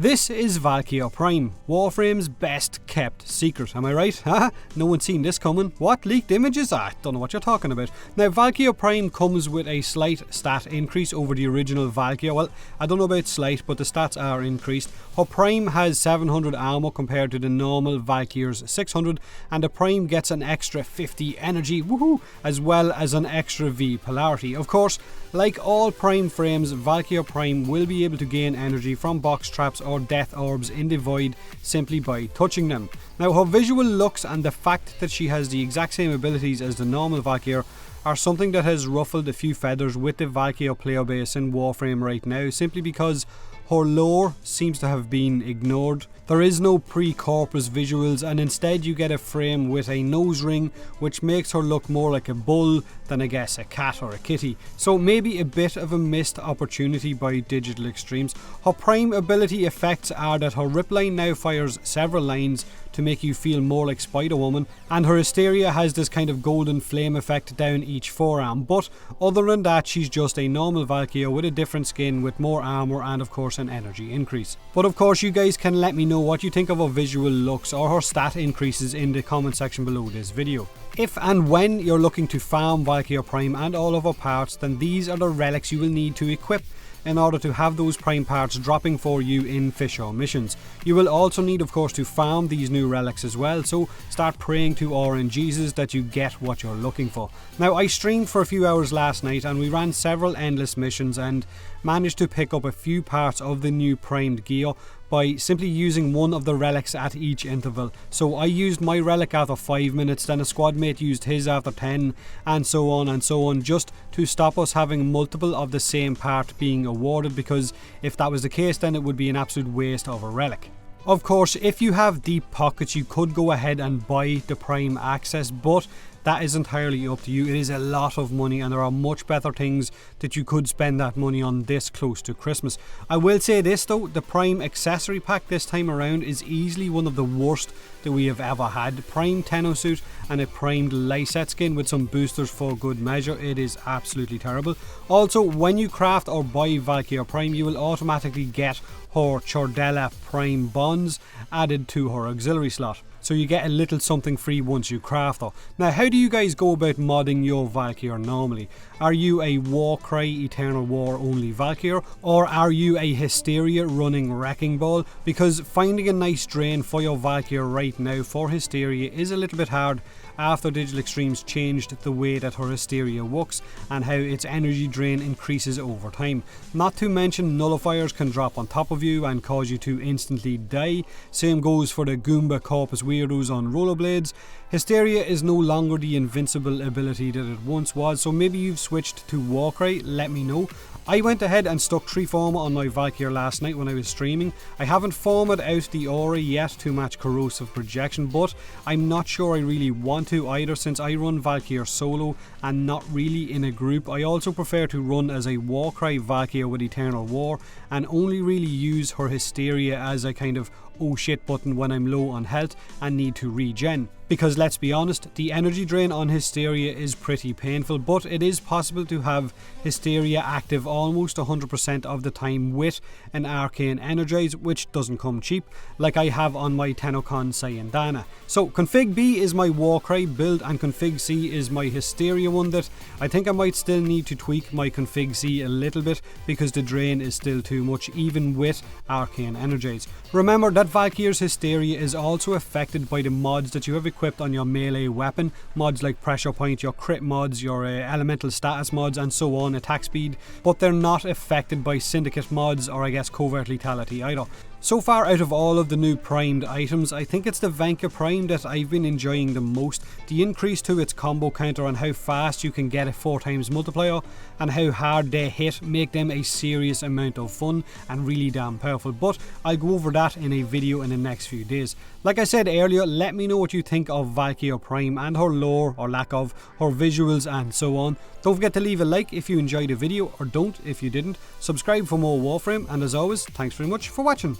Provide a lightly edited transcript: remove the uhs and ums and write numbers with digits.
This is Valkyr Prime, Warframe's best kept secret, am I right? Haha, no one's seen this coming. What, leaked images? Don't know what you're talking about. Now, Valkyr Prime comes with a slight stat increase over the original Valkyr. Well, I don't know about slight, but the stats are increased. Her Prime has 700 armor compared to the normal Valkyr's 600, and the Prime gets an extra 50 energy, woohoo, as well as an extra V polarity. Of course, like all Prime frames, Valkyr Prime will be able to gain energy from box traps or death orbs in the void simply by touching them. Now, her visual looks and the fact that she has the exact same abilities as the normal Valkyr are something that has ruffled a few feathers with the Valkyr player base in Warframe right now, simply because her lore seems to have been ignored. There is no pre-corpus visuals, and instead you get a frame with a nose ring which makes her look more like a bull than, I guess, a cat or a kitty. So maybe a bit of a missed opportunity by Digital Extremes. Her Prime ability effects are that her rip line now fires several lines to make you feel more like Spider-Woman, and her Hysteria has this kind of golden flame effect down each forearm. But other than that, she's just a normal Valkyr with a different skin with more armor and of course an energy increase. But of course, you guys can let me know what you think of her visual looks or her stat increases in the comment section below this video. If and when you're looking to farm Valkyr Prime and all of her parts, then these are the relics you will need to equip in order to have those Prime parts dropping for you in Fisher missions. You will also need, of course, to farm these new relics as well, so start praying to RNGesus that you get what you're looking for. Now, I streamed for a few hours last night and we ran several endless missions and managed to pick up a few parts of the new primed gear by simply using one of the relics at each interval. So I used my relic after 5 minutes, then a squad mate used his after 10, and so on, just to stop us having multiple of the same part being awarded, because if that was the case, then it would be an absolute waste of a relic. Of course, if you have deep pockets, you could go ahead and buy the Prime access, but that is entirely up to you. It is a lot of money and there are much better things that you could spend that money on this close to Christmas. I will say this though, the Prime accessory pack this time around is easily one of the worst that we have ever had. Prime Tenno suit and a primed Lyset skin with some boosters for good measure. It is absolutely terrible. Also, when you craft or buy Valkyr Prime, you will automatically get her Chordella Prime bonds added to her auxiliary slot. So you get a little something free once you craft her. Now, how do you guys go about modding your Valkyr normally? Are you a Warcry Eternal War only Valkyr, or are you a Hysteria running Wrecking Ball? Because finding a nice drain for your Valkyr right now for Hysteria is a little bit hard after Digital Extremes changed the way that her Hysteria works and how its energy drain increases over time. Not to mention, nullifiers can drop on top of you and cause you to instantly die. Same goes for the Goomba Corpus weirdos on rollerblades. Hysteria is no longer the invincible ability that it once was, so maybe you've switched to Warcry, let me know. I went ahead and stuck 3 Forma on my Valkyr last night when I was streaming. I haven't formed out the aura yet to match corrosive projection, but I'm not sure I really want to either, since I run Valkyr solo and not really in a group. I also prefer to run as a Warcry Valkyr with Eternal War and only really use her Hysteria as a kind of oh shit button when I'm low on health and need to regen. Because let's be honest, the energy drain on Hysteria is pretty painful, but it is possible to have Hysteria active almost 100% of the time with an Arcane Energize, which doesn't come cheap, like I have on my Tenocon Sayandana. So Config B is my Warcry build and Config C is my Hysteria one that I think I might still need to tweak my Config C a little bit because the drain is still too much even with Arcane Energize. Remember that Valkyr's Hysteria is also affected by the mods that you have equipped on your melee weapon, mods like Pressure Point, your crit mods, your elemental status mods and so on, attack speed, but they're not affected by syndicate mods or I guess covert lethality either. So far out of all of the new primed items, I think it's the Valkyr Prime that I've been enjoying the most. The increase to its combo counter and how fast you can get a 4x multiplier and how hard they hit make them a serious amount of fun and really damn powerful, but I'll go over that in a video in the next few days. Like I said earlier, let me know what you think of Valkyr Prime and her lore or lack of, her visuals and so on. Don't forget to leave a like if you enjoyed the video, or don't if you didn't. Subscribe for more Warframe, and as always, thanks very much for watching.